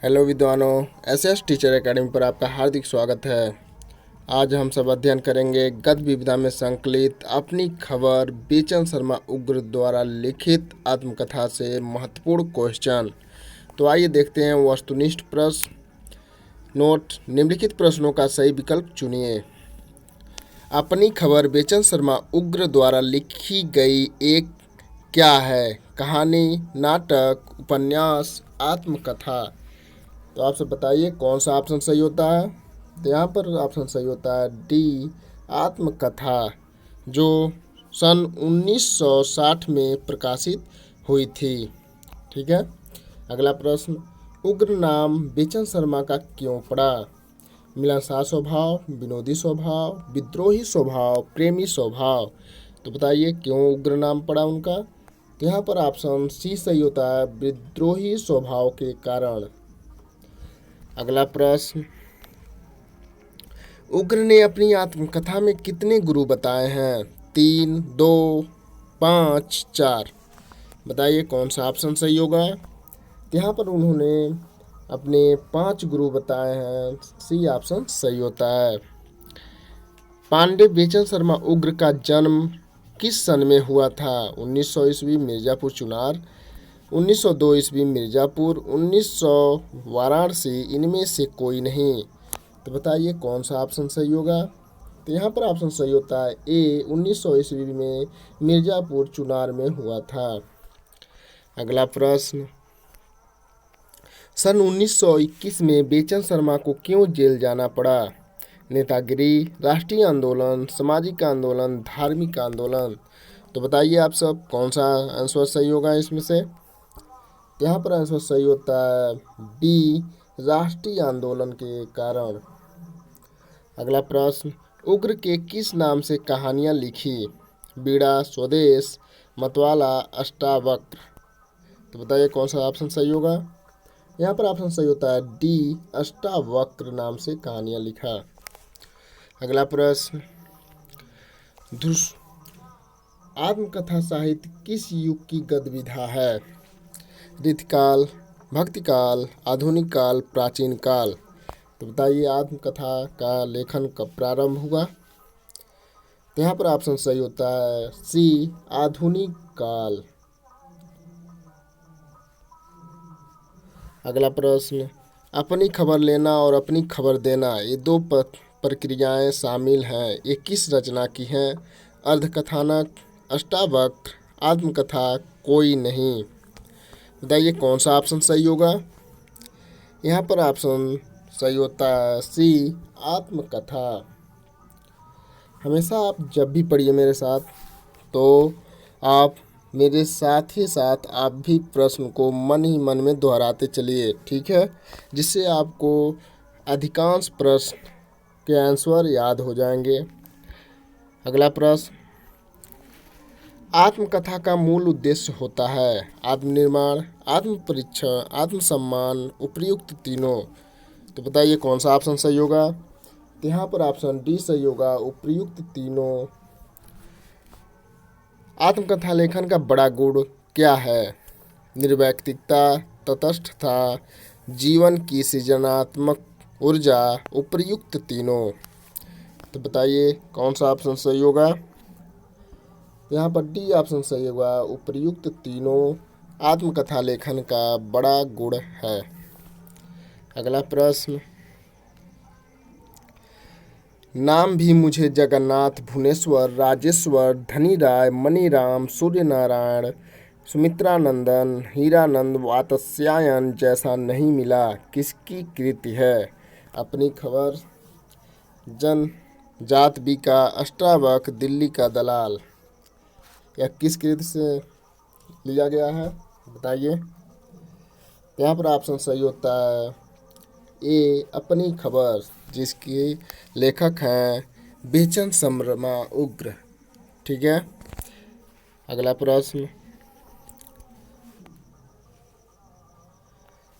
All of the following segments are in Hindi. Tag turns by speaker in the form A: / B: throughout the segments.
A: हेलो विद्वानों, एसएस टीचर एकेडमी पर आपका हार्दिक स्वागत है। आज हम सब अध्ययन करेंगे गद्य विविधा में संकलित अपनी खबर बेचन शर्मा उग्र द्वारा लिखित आत्मकथा से महत्वपूर्ण क्वेश्चन। तो आइए देखते हैं वस्तुनिष्ठ प्रश्न। नोट: निम्नलिखित प्रश्नों का सही विकल्प चुनिए। अपनी खबर बेचन शर्मा उग्र द्वारा लिखी गई एक क्या है? कहानी, नाटक, उपन्यास, आत्मकथा। तो आप सब बताइए कौन सा ऑप्शन सही होता है। तो यहाँ पर ऑप्शन सही होता है डी, आत्मकथा, जो सन 1960 में प्रकाशित हुई थी। ठीक है। अगला प्रश्न: उग्र नाम बेचन शर्मा का क्यों पड़ा? मिलनसार स्वभाव, विनोदी स्वभाव, विद्रोही स्वभाव, प्रेमी स्वभाव। तो बताइए क्यों उग्र नाम पड़ा उनका। तो यहाँ पर ऑप्शन सी सही होता है, विद्रोही स्वभाव के कारण। अगला प्रश्न: उग्र ने अपनी आत्मकथा में कितने गुरु बताए हैं? 3, 2, 5, 4। बताइए कौन सा ऑप्शन सही होगा। यहाँ पर उन्होंने अपने 5 गुरु बताए हैं। सी ऑप्शन सही होता है। पांडे बेचन शर्मा उग्र का जन्म किस सन में हुआ था? 1900 ईस्वी मिर्जापुर चुनार, 1902 ईस्वी मिर्जापुर, 1900 वाराणसी, इनमें से कोई नहीं। तो बताइए कौन सा ऑप्शन सही होगा। तो यहाँ पर ऑप्शन सही होता है ए, 1900 ईस्वी में मिर्जापुर चुनार में हुआ था। अगला प्रश्न: सन 1921 में बेचन शर्मा को क्यों जेल जाना पड़ा? नेतागिरी, राष्ट्रीय आंदोलन, सामाजिक आंदोलन, धार्मिक आंदोलन। तो बताइए आप सब कौन सा आंसर सही होगा इसमें से। यहाँ पर आंसर सही होता है बी, राष्ट्रीय आंदोलन के कारण। अगला प्रश्न: उग्र के किस नाम से कहानियाँ लिखी? बीड़ा, स्वदेश, मतवाला, अष्टावक्र। तो बताइए कौन सा ऑप्शन सही होगा। यहाँ पर ऑप्शन सही होता है डी, अष्टावक्र नाम से कहानियाँ लिखा। अगला प्रश्न: आत्मकथा साहित्य किस युग की गद्य विधा है? रीतिकाल, भक्तिकाल, आधुनिक काल, प्राचीन काल। तो बताइए आत्मकथा का लेखन कब प्रारंभ हुआ। तो यहाँ पर ऑप्शन सही होता है सी, आधुनिक काल। अगला प्रश्न: अपनी खबर लेना और अपनी खबर देना, ये दो प्रक्रियाएं शामिल हैं। ये किस रचना की हैं? अर्धकथानक, अष्टावक्र, आत्मकथा, कोई नहीं। बताइए कौन सा ऑप्शन सही होगा। यहाँ पर ऑप्शन सही होता है सी, आत्मकथा। हमेशा आप जब भी पढ़िए मेरे साथ, तो आप मेरे साथ ही साथ आप भी प्रश्न को मन ही मन में दोहराते चलिए, ठीक है, जिससे आपको अधिकांश प्रश्न के आंसर याद हो जाएंगे। अगला प्रश्न: आत्मकथा का मूल उद्देश्य होता है आत्मनिर्माण, आत्मपरीक्षण, आत्मसम्मान, उपर्युक्त तीनों। तो बताइए कौन सा ऑप्शन सही होगा। तो यहाँ पर ऑप्शन डी सही होगा, उपर्युक्त तीनों। आत्मकथा लेखन का बड़ा गुण क्या है? निर्वैयक्तिकता, तटस्थता, जीवन की सृजनात्मक ऊर्जा, उपर्युक्त तीनों। तो बताइए कौन सा ऑप्शन सही होगा। यहाँ पर डी ऑप्शन सही होगा, उपर्युक्त तीनों आत्मकथा लेखन का बड़ा गुण है। अगला प्रश्न: नाम भी मुझे जगन्नाथ, भुवनेश्वर, राजेश्वर, धनीराय, मणिराम, सूर्यनारायण, सुमित्रानंदन, हीरानंद, वात्स्यायन जैसा नहीं मिला, किसकी कृति है? अपनी खबर, जन जात बीका, अष्टावक्र, दिल्ली का दलाल। यह किस कृति से लिया गया है बताइए। यहाँ पर ऑप्शन सही होता है ए, अपनी खबर, जिसके लेखक हैं बेचन शर्मा उग्र। ठीक है। अगला प्रश्न: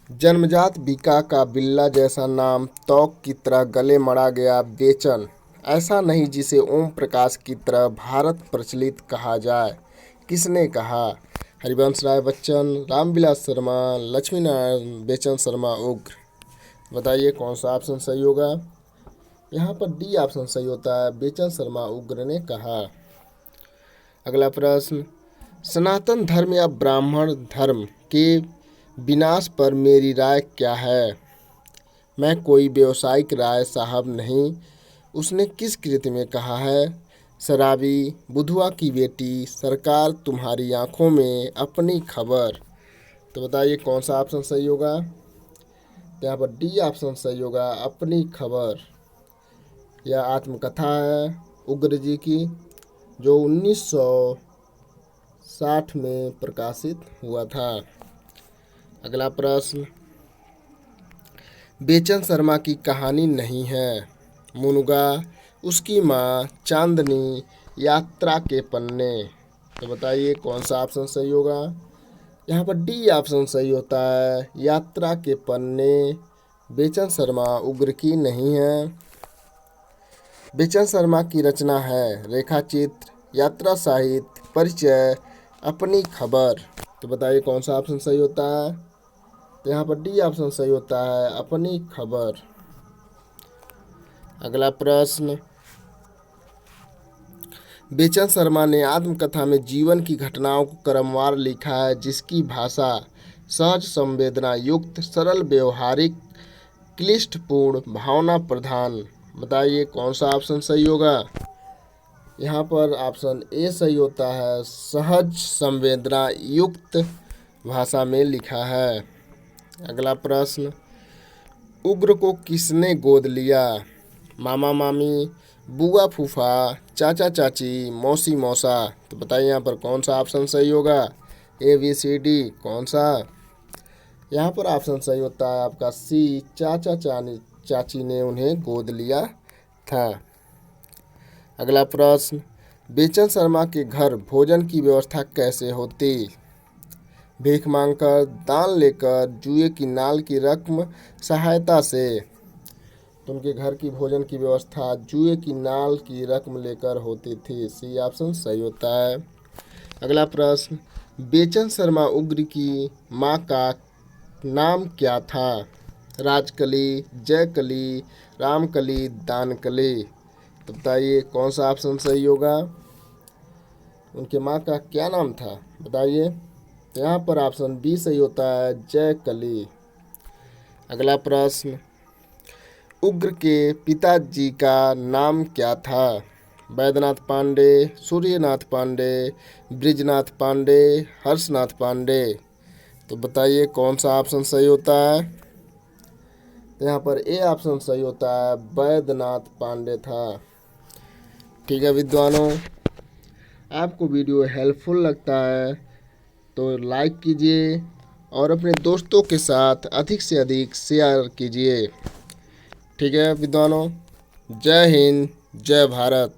A: जन्मजात बीका का बिल्ला जैसा नाम तौक की तरह गले मड़ा गया बेचन, ऐसा नहीं जिसे ओम प्रकाश की तरह भारत प्रचलित कहा जाए, किसने कहा? हरिवंश राय बच्चन, रामविलास शर्मा, लक्ष्मी नारायण बेचन शर्मा उग्र। बताइए कौन सा ऑप्शन सही होगा। यहाँ पर डी ऑप्शन सही होता है, बेचन शर्मा उग्र ने कहा। अगला प्रश्न, सनातन धर्म या ब्राह्मण धर्म के विनाश पर मेरी राय क्या है। मैं कोई व्यावसायिक राय साहब नहीं, उसने किस कृति में कहा है। शराबी, बुधवा की बेटी, सरकार तुम्हारी आंखों में, अपनी खबर। तो बताइए कौन सा ऑप्शन सही होगा। तो यहाँ पर डी ऑप्शन सही होगा, अपनी खबर। यह आत्मकथा है उग्र जी की, जो 1960 में प्रकाशित हुआ था। अगला प्रश्न, बेचन शर्मा की कहानी नहीं है। मुनुगा, उसकी माँ, चांदनी, यात्रा के पन्ने। तो बताइए कौन सा ऑप्शन सही होगा। यहाँ पर डी ऑप्शन सही होता है, यात्रा के पन्ने। बेचन शर्मा उग्र की नहीं है। बेचन शर्मा की रचना है रेखाचित्र, यात्रा साहित्य, परिचय, अपनी खबर। तो बताइए कौन सा ऑप्शन सही होता है। तो यहाँ पर डी ऑप्शन सही होता है, अपनी खबर। अगला प्रश्न, बेचन शर्मा ने आत्मकथा में जीवन की घटनाओं को क्रमवार लिखा है, जिसकी भाषा सहज, संवेदना युक्त, सरल, व्यवहारिक, क्लिष्टपूर्ण, भावना प्रधान। बताइए कौन सा ऑप्शन सही होगा। यहाँ पर ऑप्शन ए सही होता है, सहज, संवेदना युक्त भाषा में लिखा है। अगला प्रश्न, उग्र को किसने गोद लिया। मामा मामी, बुआ फूफा, चाचा चाची, मौसी मौसा। तो बताइए यहाँ पर कौन सा ऑप्शन सही होगा। ABCD कौन सा। यहाँ पर ऑप्शन सही होता है आपका सी, चाचा चाची ने उन्हें गोद लिया था। अगला प्रश्न, बेचन शर्मा के घर भोजन की व्यवस्था कैसे होती। भीख मांगकर, दान लेकर, जुए की नाल की रकम सहायता से। तो उनके घर की भोजन की व्यवस्था जुए की नाल की रकम लेकर होती थी। सी ऑप्शन सही होता है। अगला प्रश्न, बेचन शर्मा उग्र की माँ का नाम क्या था। राजकली, जयकली, रामकली, दानकली। तो बताइए कौन सा ऑप्शन सही होगा। उनके माँ का क्या नाम था बताइए। तो यहाँ पर ऑप्शन बी सही होता है, जयकली। अगला प्रश्न, उग्र के पिताजी का नाम क्या था। वैद्यनाथ पांडे, सूर्यनाथ पांडे, ब्रिजनाथ पांडे, हर्षनाथ पांडे। तो बताइए कौन सा ऑप्शन सही होता है। तो यहाँ पर ए ऑप्शन सही होता है, वैद्यनाथ पांडे था। ठीक है विद्वानों, आपको वीडियो हेल्पफुल लगता है तो लाइक कीजिए और अपने दोस्तों के साथ अधिक से अधिक शेयर कीजिए। ठीक है विद्वानों, जय हिंद, जय भारत।